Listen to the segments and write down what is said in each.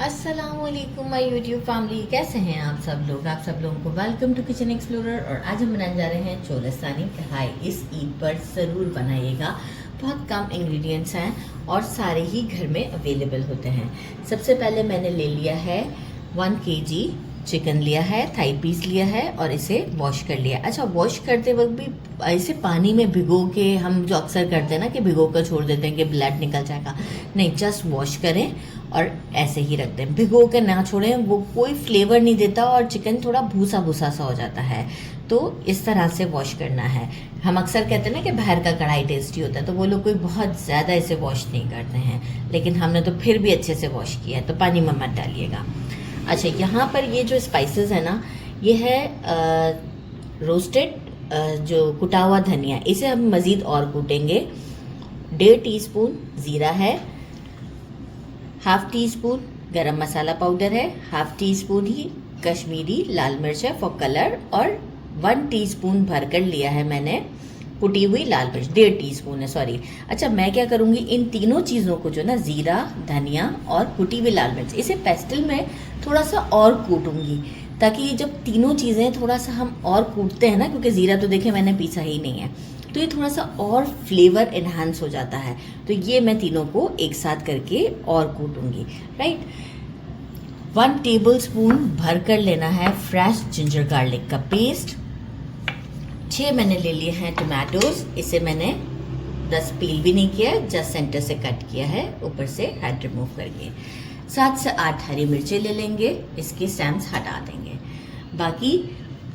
अस्सलामुअलैकुम my YouTube family, कैसे हैं आप सब लोग। आप सब लोगों को वेलकम टू किचन एक्सप्लोरर। और आज हम बनाने जा रहे हैं चोलस्तानी कढ़ाई। इस ईद पर ज़रूर बनाइएगा। बहुत कम इंग्रेडिएंट्स हैं और सारे ही घर में अवेलेबल होते हैं। सबसे पहले मैंने ले लिया है 1 kg चिकन लिया है, थाई पीस लिया है और इसे वॉश कर लिया। अच्छा, वॉश करते वक्त भी ऐसे पानी में भिगो के हम जो अक्सर करते हैं ना कि भिगो कर छोड़ देते हैं कि ब्लड निकल जाएगा, नहीं, जस्ट वॉश करें और ऐसे ही रख दें। भिगो कर ना छोड़ें, वो कोई फ्लेवर नहीं देता और चिकन थोड़ा भूसा भूसा सा हो जाता है। तो इस तरह से वॉश करना है। हम अक्सर कहते हैं ना कि बाहर का कढ़ाई टेस्टी होता है, तो वो लोग कोई बहुत ज़्यादा इसे वॉश नहीं करते हैं, लेकिन हमने तो फिर भी अच्छे से वॉश किया है, तो पानी में मत डालिएगा। अच्छा, यहाँ पर ये जो स्पाइसेस है ना, ये है रोस्टेड जो कुटा हुआ धनिया, इसे हम मज़ीद और कूटेंगे। 1.5 टीस्पून ज़ीरा है, 1/2 टीस्पून गरम मसाला पाउडर है, 1/2 टीस्पून ही कश्मीरी लाल मिर्च है फॉर कलर, और 1 टीस्पून भरकर लिया है मैंने कुटी हुई लाल मिर्च। 1.5 टीस्पून है, सॉरी। अच्छा, मैं क्या करूँगी, इन तीनों चीज़ों को जो ना, ज़ीरा, धनिया और कुटी हुई लाल मिर्च, इसे पेस्टल में थोड़ा सा और कूटूंगी, ताकि जब तीनों चीज़ें थोड़ा सा हम और कूटते हैं ना, क्योंकि ज़ीरा तो देखिए मैंने पीसा ही नहीं है, तो ये थोड़ा सा और फ्लेवर इन्हांस हो जाता है। तो ये मैं तीनों को एक साथ करके और कूटूंगी, राइट। 1 टेबलस्पून भर कर लेना है फ्रेश जिंजर गार्लिक का पेस्ट। 6 मैंने ले लिए हैं टमाटोज, इसे मैंने 10 पील भी नहीं किया, जस्ट सेंटर से कट किया है, ऊपर से हेड रिमूव करके। 7 से 8 हरी मिर्चें ले लेंगे, इसके स्टेम्स हटा देंगे। बाकी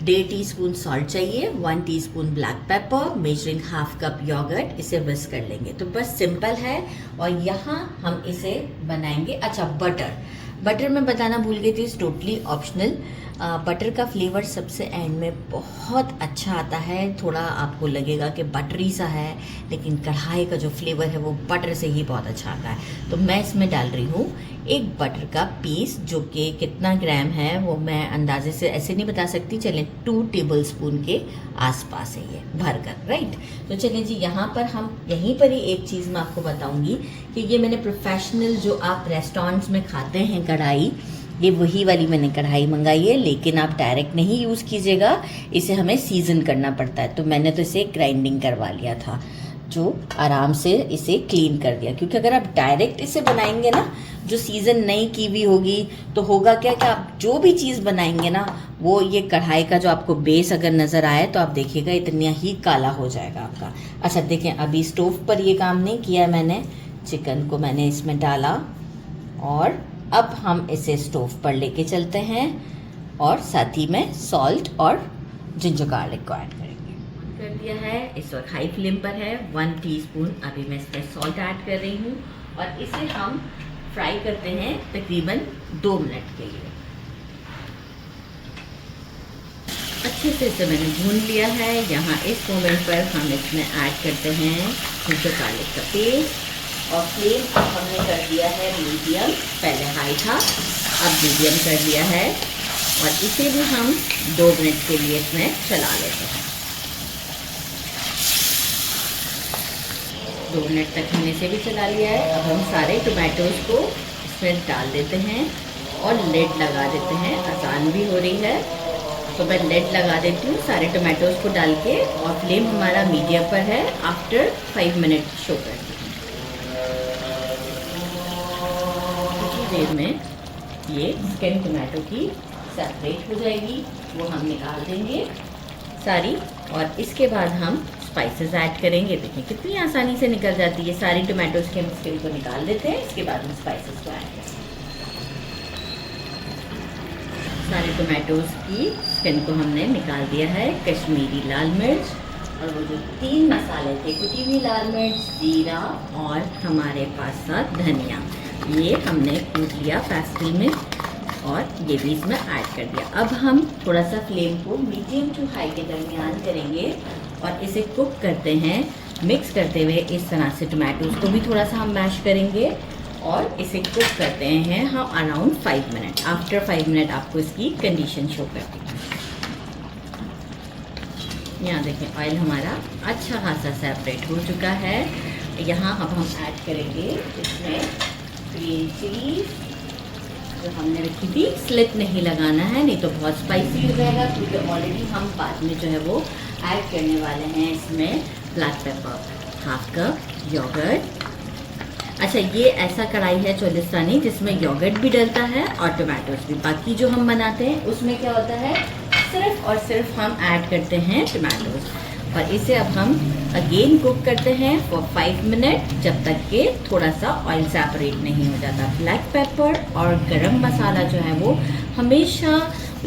1.5 टीस्पून सॉल्ट चाहिए, 1 teaspoon black pepper, measuring 1/2 cup yoghurt, इसे विस्क कर लेंगे। तो बस सिंपल है। और यहाँ हम इसे बनाएंगे। अच्छा, बटर मैं बताना भूल गई थी, इस टोटली ऑप्शनल। बटर का फ्लेवर सबसे एंड में बहुत अच्छा आता है। थोड़ा आपको लगेगा कि बटरी सा है, लेकिन कढ़ाई का जो फ्लेवर है वो बटर से ही बहुत अच्छा आता है। तो मैं इसमें डाल रही हूँ एक बटर का पीस, जो कि कितना ग्राम है वो मैं अंदाजे से ऐसे नहीं बता सकती। चलें, 2 टेबलस्पून के आसपास है ये भर कर, राइट। तो चलिए जी, यहाँ पर हम यहीं पर ही एक चीज़ मैं आपको बताऊँगी कि ये मैंने प्रोफेशनल जो आप रेस्टोरेंट्स में खाते हैं कढ़ाई, ये वही वाली मैंने कढ़ाई मंगाई है, लेकिन आप डायरेक्ट नहीं यूज़ कीजिएगा, इसे हमें सीजन करना पड़ता है। तो मैंने तो इसे ग्राइंडिंग करवा लिया था, जो आराम से इसे क्लीन कर दिया। क्योंकि अगर आप डायरेक्ट इसे बनाएंगे ना, जो सीजन नहीं की हुई होगी, तो होगा क्या कि आप जो भी चीज़ बनाएंगे ना, वो ये कढ़ाई का जो आपको बेस अगर नज़र आए तो आप देखिएगा इतना ही काला हो जाएगा आपका। अच्छा देखें, अभी स्टोव पर ये काम नहीं किया मैंने। चिकन को मैंने इसमें डाला और अब हम इसे स्टोव पर लेके चलते हैं और साथ ही में सॉल्ट और जिंजर गार्लिक को ऐड करेंगे। कर दिया है, इस वक्त हाई फ्लेम पर है। 1 टीस्पून अभी मैं इसमें सॉल्ट ऐड कर रही हूँ और इसे हम फ्राई करते हैं तकरीबन 2 मिनट के लिए। अच्छे से इसे मैंने भून लिया है। यहाँ इस मोमेंट पर हम इसमें ऐड करते हैं जिंजर गार्लिक का पेस्ट, और फ्लेम अब हमने कर दिया है मीडियम। पहले हाई था, अब मीडियम कर दिया है, और इसे भी हम 2 मिनट के लिए इसमें चला लेते हैं। 2 मिनट तक हमने इसे भी चला लिया है। अब हम सारे टोमेटोज़ को इसमें डाल देते हैं और लिड लगा देते हैं। आसान भी हो रही है, तो मैं लिड लगा देती हूँ सारे टोमेटोज़ को डाल के, और फ्लेम हमारा मीडियम पर है। आफ्टर 5 मिनट शो कर देर में ये स्किन टमाटो की सेपरेट हो जाएगी, वो हम निकाल देंगे सारी। और इसके बाद हम स्पाइसेस ऐड करेंगे। देखिए कितनी आसानी से निकल जाती है। सारी टमाटोज़ के हम स्किन को निकाल देते हैं, इसके बाद हम स्पाइसेस को ऐड करेंगे। सारे टमाटोज़ की स्किन को हमने निकाल दिया है। कश्मीरी लाल मिर्च और वो जो 3 मसाले थे, कुटी हुई लाल मिर्च, ज़ीरा और हमारे पास साथ धनिया, ये हमने कूट लिया पेस्टल में और ये भी इसमें ऐड कर दिया। अब हम थोड़ा सा फ्लेम को मीडियम टू हाई के दरमियान करेंगे और इसे कुक करते हैं, मिक्स करते हुए इस तरह से। टमाटोज़ को भी थोड़ा सा हम मैश करेंगे और इसे कुक करते हैं हम अराउंड 5 मिनट। आफ्टर 5 मिनट आपको इसकी कंडीशन शो करती है। यहाँ देखें ऑयल हमारा अच्छा खासा सेपरेट हो चुका है। यहाँ अब हम ऐड करेंगे इसमें ग्रीन चिली, जो हमने रखी थी स्लिप नहीं लगाना है, नहीं तो बहुत स्पाइसी हो जाएगा, क्योंकि ऑलरेडी हम बाद में जो है वो ऐड करने वाले हैं इसमें black pepper, half cup yoghurt. अच्छा, ये ऐसा कढ़ाई है चोलिस्तानी जिसमें योगर्ट भी डलता है और टमाटोज भी। बाकी जो हम बनाते हैं उसमें क्या होता है, सिर्फ और सिर्फ हम ऐड करते हैं टमाटोज। और इसे अब हम अगेन कुक करते हैं फॉर 5 मिनट, जब तक कि थोड़ा सा ऑयल सेपरेट नहीं हो जाता। ब्लैक पेपर और गरम मसाला जो है वो हमेशा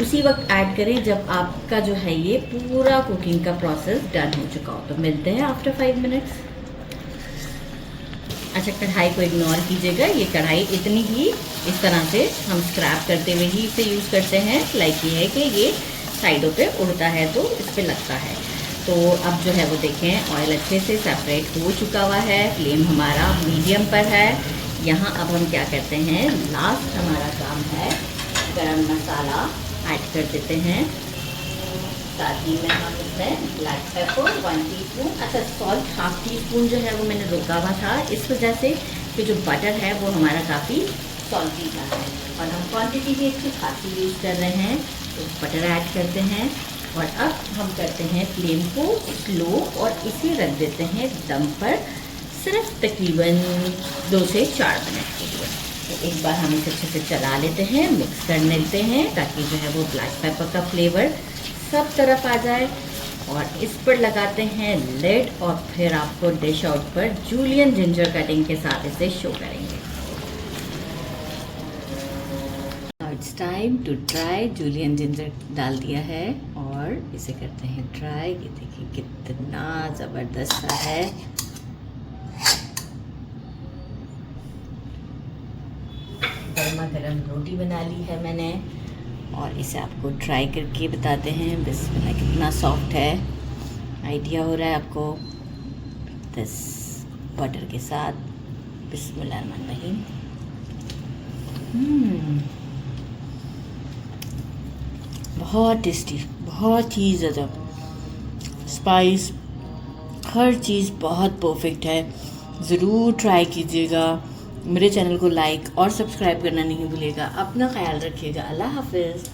उसी वक्त ऐड करें जब आपका जो है ये पूरा कुकिंग का प्रोसेस डन हो चुका हो। तो मिलते हैं आफ्टर 5 मिनट्स। अच्छा, कढ़ाई को इग्नोर कीजिएगा, ये कढ़ाई इतनी ही इस तरह से हम स्क्रैप करते हुए ही इसे यूज़ करते हैं। लाइक ये है कि ये साइडों पे उड़ता है तो इस पे लगता है। तो अब जो है वो देखें ऑयल अच्छे से सेपरेट हो चुका हुआ है, फ्लेम हमारा मीडियम पर है। यहाँ अब हम क्या करते हैं, लास्ट हमारा काम है गरम मसाला ऐड कर देते हैं। साथ ही में हम इसमें ब्लैक पेपर 1 टीस्पून, अच्छा सॉल्ट हाफ टी स्पून जो है वो मैंने रोका हुआ था इस वजह से कि जो बटर है वो हमारा काफ़ी सॉल्टी का है और हम क्वांटिटी भी अच्छी खासी यूज़ कर रहे हैं। तो बटर ऐड करते हैं और अब हम करते हैं फ्लेम को स्लो और इसे रख देते हैं दम पर सिर्फ तकरीबन 2 से 4 मिनट के लिए। तो एक बार हम इसे अच्छे से चला लेते हैं, मिक्स कर लेते हैं ताकि जो है वो ब्लैक पेपर का फ्लेवर सब तरफ आ जाए। और इस पर लगाते हैं लिड और फिर आपको डिश आउट पर जूलियन जिंजर कटिंग के साथ इसे शो करेंगे। It's time to try. Julienne ginger डाल दिया है और इसे करते हैं ट्राई। ये देखिए कितना ज़बरदस्त सा है। गर्मा गर्म रोटी बना ली है मैंने और इसे आपको ट्राई करके बताते हैं। बिस्मिल्लाह, कितना सॉफ्ट है, आइडिया हो रहा है आपको। दिस बटर के साथ बिस्मिल्लाह रहमान रहीम। बहुत टेस्टी, बहुत ही ज़्यादा स्पाइस, हर चीज़ बहुत परफेक्ट है। ज़रूर ट्राई कीजिएगा। मेरे चैनल को लाइक और सब्सक्राइब करना नहीं भूलिएगा। अपना ख्याल रखिएगा। अल्लाह हाफिज़।